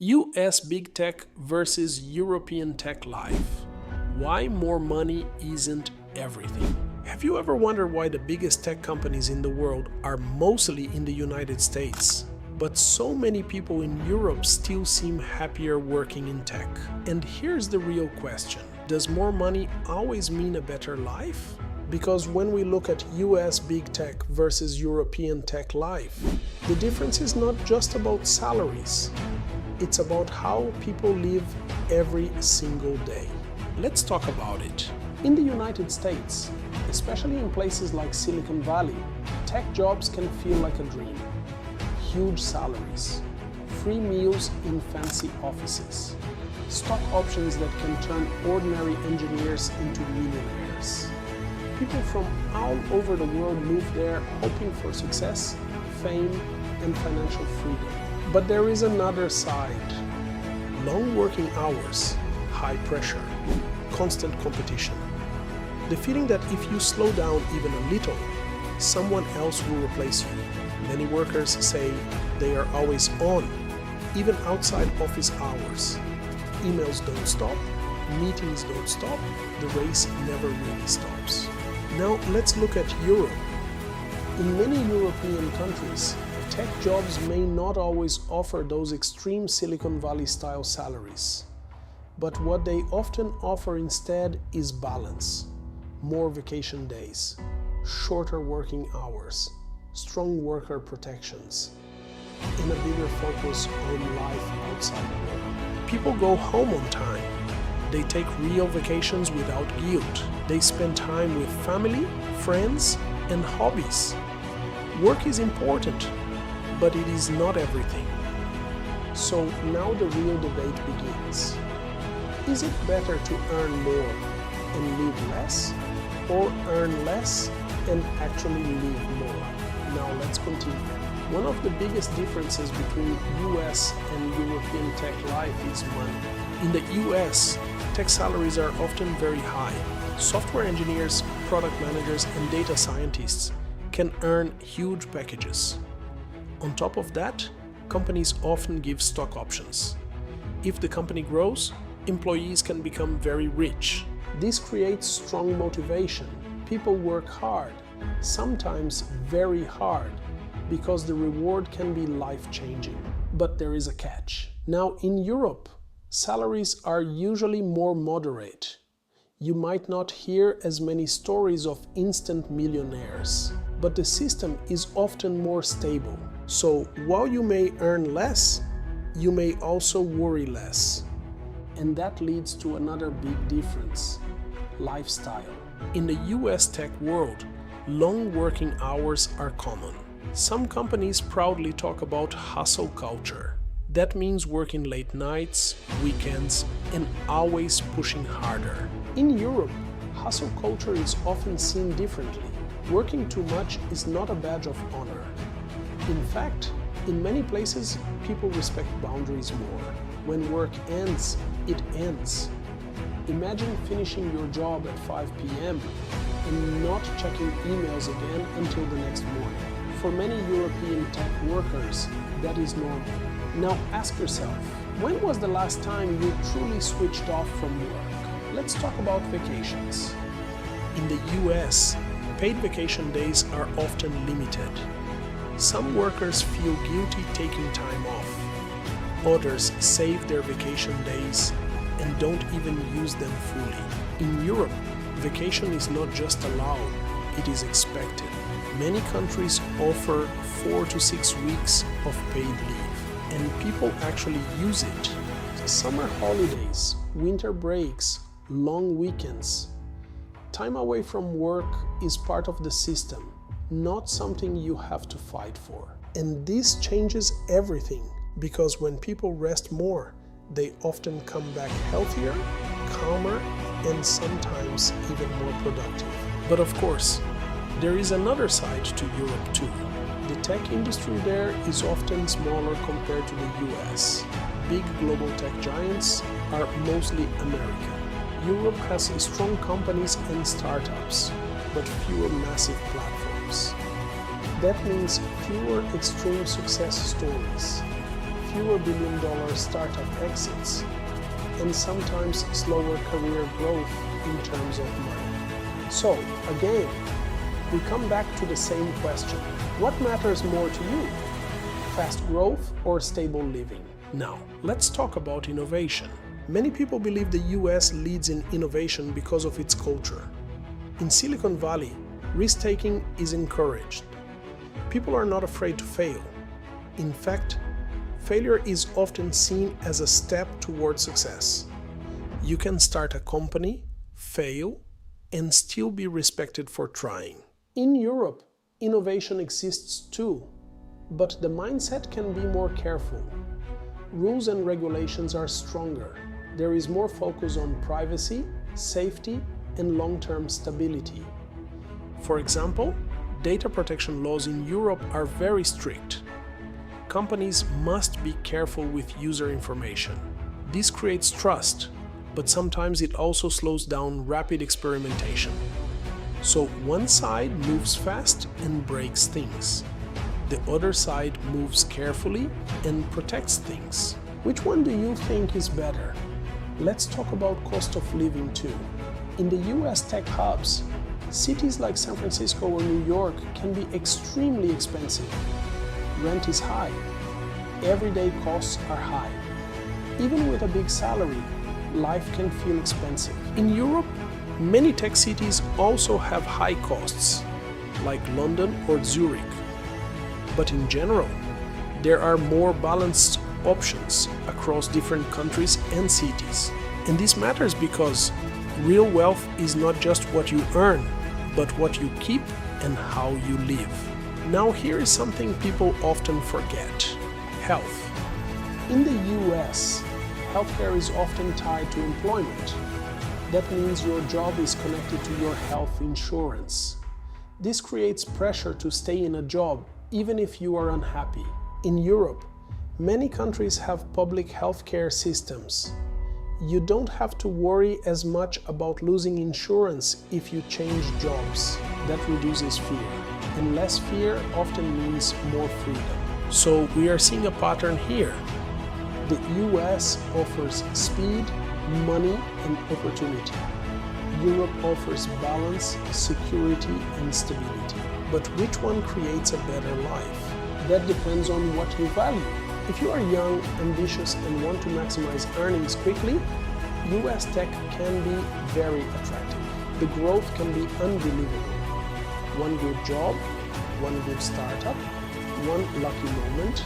US big tech versus European tech life. Why more money isn't everything. Have you ever wondered why the biggest tech companies in the world are mostly in the United States? But so many people in Europe still seem happier working in tech. And here's the real question. Does more money always mean a better life? Because when we look at US big tech versus European tech life, the difference is not just about salaries. It's about how people live every single day. Let's talk about it. In the United States, especially in places like Silicon Valley, tech jobs can feel like a dream. Huge salaries, free meals in fancy offices, stock options that can turn ordinary engineers into millionaires. People from all over the world move there hoping for success, fame, and financial freedom. But there is another side. Long working hours, high pressure, constant competition. The feeling that if you slow down even a little, someone else will replace you. Many workers say they are always on, even outside office hours. Emails don't stop, meetings don't stop, the race never really stops. Now let's look at Europe. In many European countries, tech jobs may not always offer those extreme Silicon Valley style salaries. But what they often offer instead is balance, more vacation days, shorter working hours, strong worker protections, and a bigger focus on life outside work. People go home on time. They take real vacations without guilt. They spend time with family, friends, and hobbies. Work is important, but it is not everything. So now the real debate begins. Is it better to earn more and live less, or earn less and actually live more? Now let's continue. One of the biggest differences between US and European tech life is money. In the US, tech salaries are often very high. Software engineers, product managers, and data scientists can earn huge packages. On top of that, companies often give stock options. If the company grows, employees can become very rich. This creates strong motivation. People work hard, sometimes very hard, because the reward can be life-changing. But there is a catch. Now, in Europe, salaries are usually more moderate. You might not hear as many stories of instant millionaires, but the system is often more stable. So while you may earn less, you may also worry less. And that leads to another big difference: lifestyle. In the US tech world, long working hours are common. Some companies proudly talk about hustle culture. That means working late nights, weekends, and always pushing harder. In Europe, hustle culture is often seen differently. Working too much is not a badge of honor. In fact, in many places, people respect boundaries more. When work ends, it ends. Imagine finishing your job at 5 p.m. and not checking emails again until the next morning. For many European tech workers, that is normal. Now ask yourself, when was the last time you truly switched off from work? Let's talk about vacations. In the US, paid vacation days are often limited. Some workers feel guilty taking time off. Others save their vacation days and don't even use them fully. In Europe, vacation is not just allowed, it is expected. Many countries offer 4 to 6 weeks of paid leave, and people actually use it. Summer holidays, winter breaks, long weekends. Time away from work is part of the system, not something you have to fight for. And this changes everything, because when people rest more, they often come back healthier, calmer, and sometimes even more productive. But of course, there is another side to Europe too. The tech industry there is often smaller compared to the US. Big global tech giants are mostly American. Europe has strong companies and startups, but fewer massive platforms. That means fewer extreme success stories, fewer billion-dollar startup exits, and sometimes slower career growth in terms of money. So, again, we come back to the same question. What matters more to you? Fast growth or stable living? Now, let's talk about innovation. Many people believe the US leads in innovation because of its culture. In Silicon Valley, risk-taking is encouraged. People are not afraid to fail. In fact, failure is often seen as a step toward success. You can start a company, fail, and still be respected for trying. In Europe, innovation exists too, but the mindset can be more careful. Rules and regulations are stronger. There is more focus on privacy, safety, and long-term stability. For example, data protection laws in Europe are very strict. Companies must be careful with user information. This creates trust, but sometimes it also slows down rapid experimentation. So one side moves fast and breaks things. The other side moves carefully and protects things. Which one do you think is better? Let's talk about cost of living too. In the US tech hubs, cities like San Francisco or New York can be extremely expensive. Rent is high. Everyday costs are high. Even with a big salary, life can feel expensive. In Europe, many tech cities also have high costs, like London or Zurich. But in general, there are more balanced options across different countries and cities. And this matters because real wealth is not just what you earn, but what you keep and how you live. Now here is something people often forget: health. In the US, healthcare is often tied to employment. That means your job is connected to your health insurance. This creates pressure to stay in a job even if you are unhappy. In Europe, many countries have public healthcare systems. You don't have to worry as much about losing insurance if you change jobs. That reduces fear. And less fear often means more freedom. So we are seeing a pattern here. The US offers speed, money, and opportunity. Europe offers balance, security, and stability. But which one creates a better life? That depends on what you value. If you are young, ambitious, and want to maximize earnings quickly, US tech can be very attractive. The growth can be unbelievable. One good job, one good startup, one lucky moment,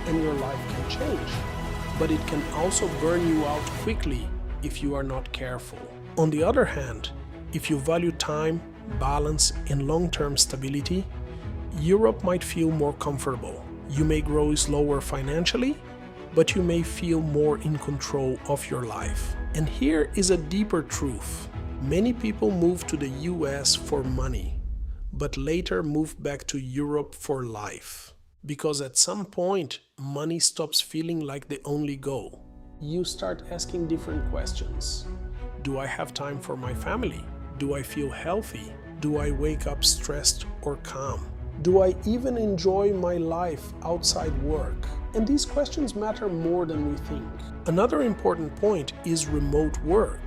and your life can change. But it can also burn you out quickly if you are not careful. On the other hand, if you value time, balance, and long-term stability, Europe might feel more comfortable. You may grow slower financially, but you may feel more in control of your life. And here is a deeper truth. Many people move to the US for money, but later move back to Europe for life. Because at some point, money stops feeling like the only goal. You start asking different questions. Do I have time for my family? Do I feel healthy? Do I wake up stressed or calm? Do I even enjoy my life outside work? And these questions matter more than we think. Another important point is remote work.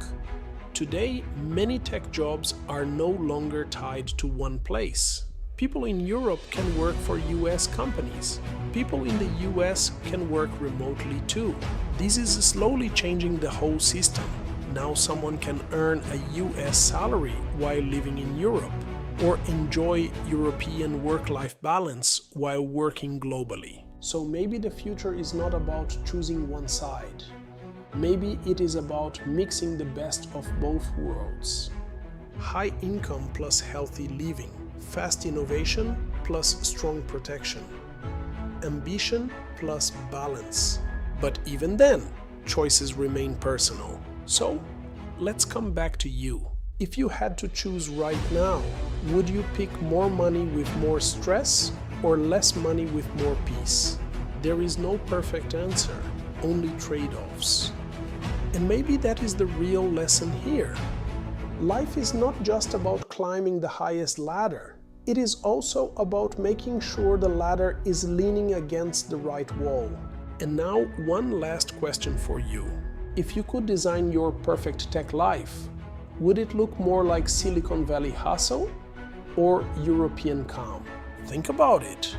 Today, many tech jobs are no longer tied to one place. People in Europe can work for US companies. People in the US can work remotely too. This is slowly changing the whole system. Now someone can earn a US salary while living in Europe, or enjoy European work-life balance while working globally. So maybe the future is not about choosing one side. Maybe it is about mixing the best of both worlds. High income plus healthy living. Fast innovation plus strong protection. Ambition plus balance. But even then, choices remain personal. So, let's come back to you. If you had to choose right now, would you pick more money with more stress or less money with more peace? There is no perfect answer, only trade-offs. And maybe that is the real lesson here. Life is not just about climbing the highest ladder. It is also about making sure the ladder is leaning against the right wall. And now, one last question for you. If you could design your perfect tech life, would it look more like Silicon Valley hustle or European calm? Think about it.